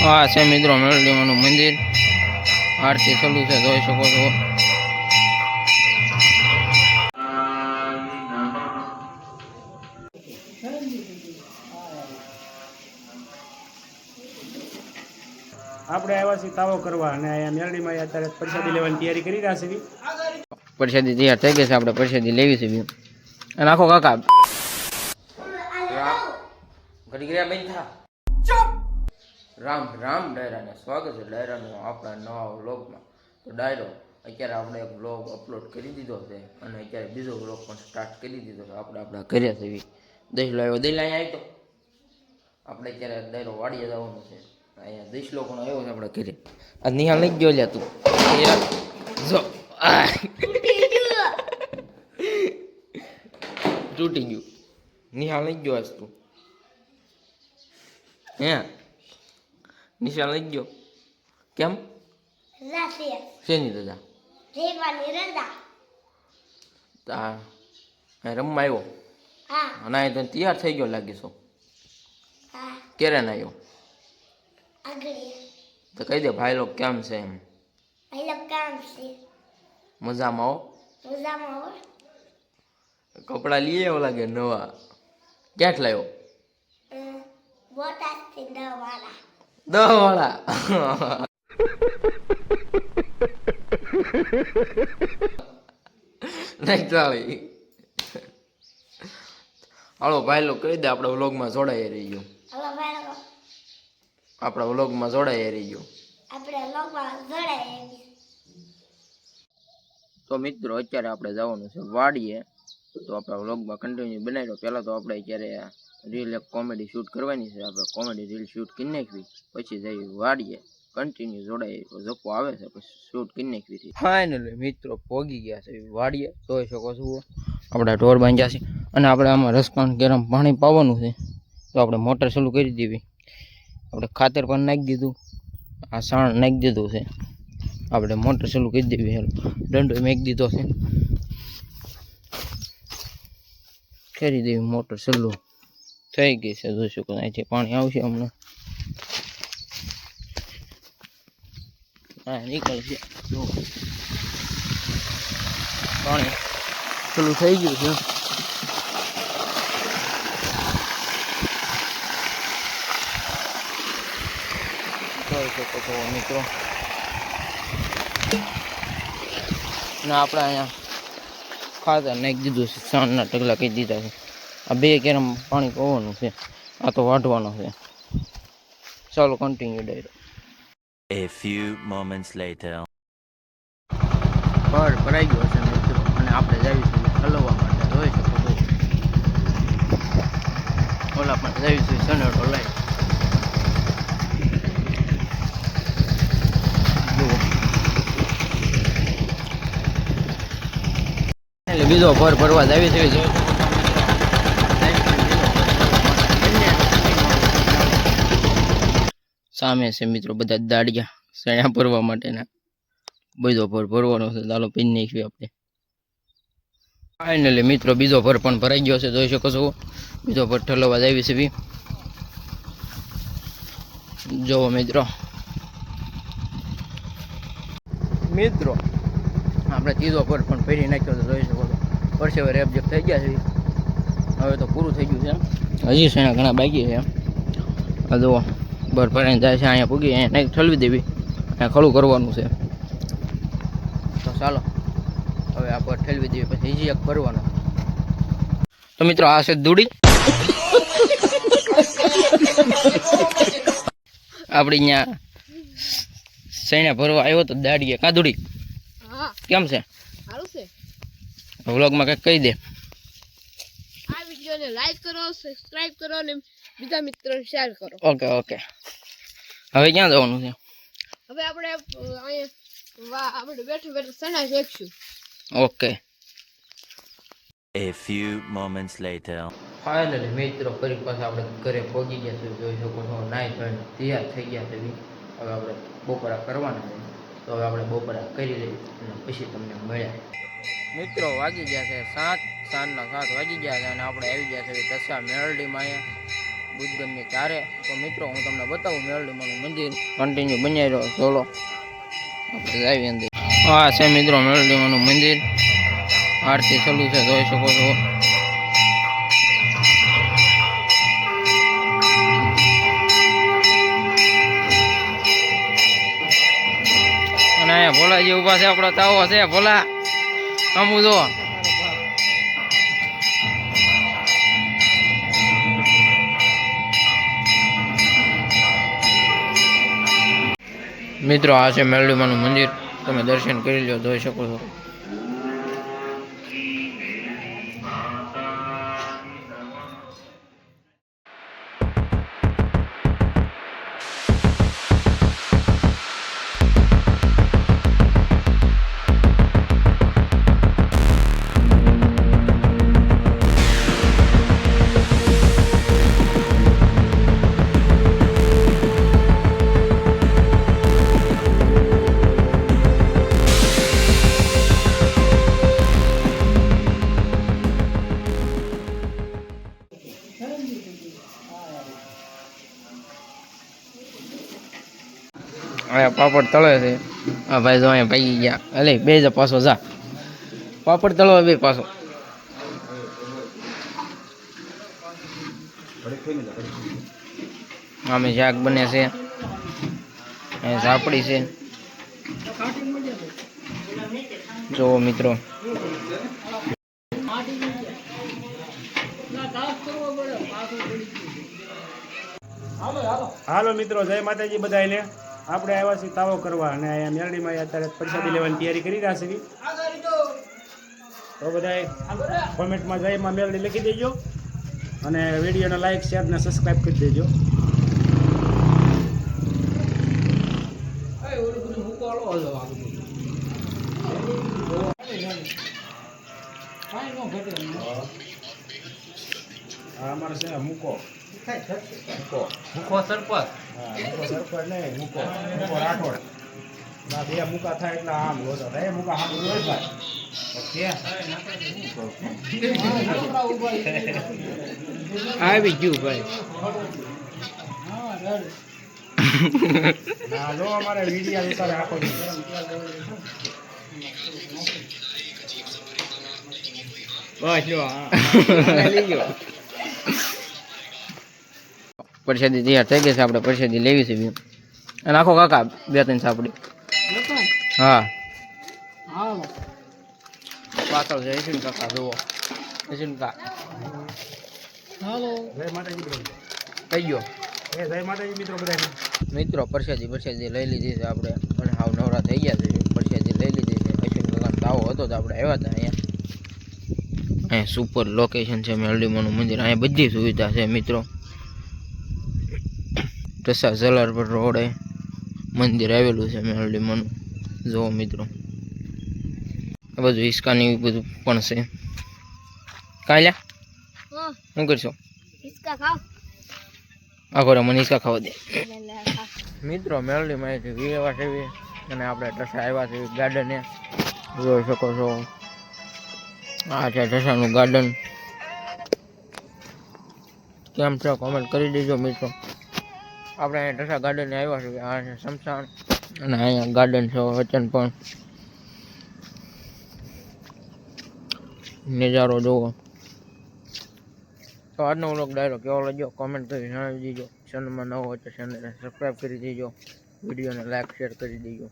આ છે મિત્રો મેરડીમાનું મંદિર. આરતી ચાલુ છે, જોઈ શકો છો. આપણે આવ્યા છીએ તાવો કરવા અને અહીંયા મેરડીમાં અત્યારે પ્રસાદી લેવાની તૈયારી કરી રહ્યા છીએ. પ્રસાદી તૈયાર થઈ ગઈ છે, આપણે પ્રસાદી લેવી છે. અને આખો કાકા ઘડી ગયા બેન થા. રામ રામ ડાયરાને સ્વાગત છે ડાયરાનો આપણા નવા વ્લોગમાં. તો ડાયરો અત્યારે આપણે એક વ્લોગ અપલોડ કરી દીધો છે અને અત્યારે બીજો વ્લોગ પણ સ્ટાર્ટ કરી દીધો છે. આપણે આપણા ઘરે છે દહીલો આવ્યો, દહીલા અહીંયા આવી. તો આપણે અત્યારે ડાયરો વાડીએ જવાનું છે. અહીંયા દહીલો પણ આવ્યો છે આપણે ઘરે. આ નિહાળ નહીં ગયો લ્યા તું જો તૂટી ગયું. નિહાળ નહીં ગયો આજ તું હે? નિશાળ લઈ ગયો કેમ? શેની રજા? રમવા આવ્યો અને તો તૈયાર થઈ ગયો લાગીશું. ક્યારે ના આવ્યો? તો કહી દે ભાઈ લોક કેમ છે એમ. મજામાં આવો. કપડા લઈ આવ્યો લાગે નવા. ક્યાંથી લાવ્યો? 10 વાળા. નહીં ચાલી. હાલો ભાઈ લોકો કહી દે આપણે વ્લોગમાં જોડાઈ રહી ગયો. આપણા વ્લોગમાં જોડાઈ રહી ગયો. તો મિત્રો અત્યારે આપણે જવાનું છે વાડીએ. તો આપણા વ્લોગમાં કન્ટિન્યુ બનાવી દો. પહેલાં તો આપણે અત્યારે રીલ એક કોમેડી શૂટ કરવાની છે. આપણે કોમેડી રીલ શૂટ કરી નાખવી, પછી જઈ વાડીએ કન્ટિન્યુ જોડાઈ. જપો આવે છે પછી શૂટ કરી નાખવી. ફાઇનલી મિત્રો પોગી ગયા છે વાડીએ. જોઈ શકો છો આપણા ઢોર બાંધ્યા છે અને આપણે આમાં રસકાણ ગરમ પાણી પાવાનું છે. તો આપણે મોટર ચાલુ કરી દેવી. આપણે ખાતર પણ નાખી દીધું, આ સાણ નાખી દીધું છે. આપણે મોટર ચાલુ કરી દેવી. હેલો દંડો મેકી દીધો છે, કરી દેવી મોટર ચાલુ. થઈ ગઈ છે, જોઈ શકો અહીંથી પાણી આવશે હમણાં. હા નીકળશે, જો પાણી ચાલુ થઈ ગયું છે. જોઈ શકો છો મિત્રો. ને આપણે અહીંયા ખાતર નાખી દીધું છે, સાણના ઢગલા કહી દીધા છે. આ 2 કેરમ પાણી પીવાનું છે, આ તો વાઢવાનો છે. ચાલો કન્ટિન્યુ ડાયરો. A few moments later. ભરાઈ ગયો છે મિત્રો અને આપણે જઈશું હલવા માટે. જોઈ શકો છો ઓલા પણ જઈશું સનેડો લઈ. એટલે બીજો ભરવા જાવી છે. સામે છે મિત્રો બધા દાડિયા સણ્યા ભરવા માટેના. બીજો ભરવાનો છે, ચાલો પીન નાખીએ આપણે. ફાઇનલી મિત્રો બીજો ભર પણ ભરાઈ ગયો છે. જોઈ શકો છો બીજો ભર ઠલવા જાવી છે. જોવો મિત્રો આપણે ત્રીજો ભર પણ ભરી નાખ્યો. તો જોઈ શકો છો પરસેવે રેબજેપ થઈ ગયા છે. હવે તો પૂરું થઈ ગયું છે. હજી છે ઘણા બાકી છે. આ જુઓ ભર ભરાઈને જાય છે. અહીંયા પૂગી અહીંયા ઠલવી દેવી, અહીંયા ખડું કરવાનું છે. તો ચાલો હવે આ પર ઠલવી દેવી, પછી હજી એક ભરવાનો. તો મિત્રો આ છે દૂડી. આપણી અહીંયા સૈણા ભરવા આવ્યો તો દાડીએ. કા દૂડી કેમ છે? વ્લોગમાં કંઈક કહી દે. આ વિડિયોને લાઈક કરો, સબસ્ક્રાઇબ કરો અને બીજા મિત્રોને શેર કરો. Okay okay. હવે ક્યાં જવાનું છે? હવે આપણે અહીંયા આપણે બેઠા સણા શેકશું. Okay. A few moments later. Finally મિત્રો ફરી પાછા આપણે ઘરે પહોંચી ગયા છે. જોઈ શકો છો નાઈ ધોઈને તૈયાર થઈ ગયા છે. હવે આપણે બપોરા કરવાના છે. તો હવે આપણે બપોરા કરી લઈએ અને પછી તમને મળ્યા. મિત્રો વાગી ગયા છે 7, સાંજના 7 વાગી ગયા છે અને આપણે આવી ગયા છે દશા મેરડીમાં. અહીંયા બુદ્ધગમની ચારે. તો મિત્રો હું તમને બતાવું મેરડીમાનું મંદિર કન્ટિન્યુ બનાવી રહ્યો ચોલો આપણે જાવી અંદર. હા છે મિત્રો મેરડીમાનું મંદિર, આરતી ચાલુ છે જોઈ શકો છો. અને અહીંયા ભોલાજી ઉભા છે, આપણો તાવો છે ભોલા કમું જો. મિત્રો આ છે મેરડીમાનું મંદિર, તમે દર્શન કરી લો જોઈ શકો છો. અહીંયા પાપડ તળે છે. હા ભાઈ જો અહીંયા ભાઈ ગયા. અલે બે જા પાછો જા, પાપડ તળો બે પાછો. આમે શાક બને છે, અહીંયા ઝાપડી છે જો મિત્રો. હાલો મિત્રો, જય માતાજી બધાને. આપણે આવ્યા છીએ તાવો કરવા અને અહીંયા મેરડીમાં અત્યારે પ્રસાદી લેવાની તૈયારી કરી રહ્યા છીએ. તો બધાએ કોમેન્ટમાં જય માં મેરડી લખી દેજો અને વિડીયોને લાઈક શેર ને સબસ્ક્રાઈબ કરી દેજો. હા અમારે છે મૂકો સરપત. હા મૂકો સરપટ નહીં, મૂકો રાઠોડ. ના બે મૂકા થાય એટલે આમ લોચા થાય. મૂકા આમ હોય ભાઈ. આવી ગયું ભાઈ. ના જો અમારે વિડીયો ઉતારે આખો દી. બસ લો લઈ ગયો. પરસાદી તૈયાર થઈ ગઈ છે, આપણે પરસાદી લેવી છે બે. અને આખો કાકા 2-3 સાપડી. હા પાછળ છે યશિન કાકા જુઓ. યશિન કાકા હાલો જય માતાજી મિત્રો. થઈ ગયો જય માતાજી મિત્રો બધાને. મિત્રો પરસાદી લઈ લીધી છે આપણે અને હાવ નવરા થઈ ગયા છે. પરસાદી લઈ લીધી છે. યશિન કાકા તાવો હતો તો આપણે આવ્યા હતા અહીંયા સુપર લોકેશન છે મેરડીમાનું મંદિર. અહીંયા બધી સુવિધા છે મિત્રો. ટસા જલાર પર રોડે મંદિર આવેલું છે મેરડીમાનું જુઓ મિત્રો. આ બધું હિસકાની બધું પણ છે. કાલ્યા શું કરશો? આખો મને હિસકા ખાવા દે. મિત્રો મેરડીમાં અહીંથી વીરવા છે અને આપણે ટસા આવ્યા છે ગાર્ડને જોઈ શકો છો. આ છે ટસાનું ગાર્ડન. કેમ છે કોમેન્ટ કરી દેજો મિત્રો. આપણે અહીંયા ટસા ગાર્ડને આવ્યા છે. આ છે શમશાન અને અહીંયા ગાર્ડન છે વચન પણ. નજારો જુઓ. તો આજનો વ્લોગ ડાયરો કેવો લાગ્યો કોમેન્ટ કરી જણાવી દેજો. ચેનલમાં નવો હોય તો ચેનલને સબસ્ક્રાઈબ કરી દેજો. વિડીયોને લાઈક શેર કરી દેજો.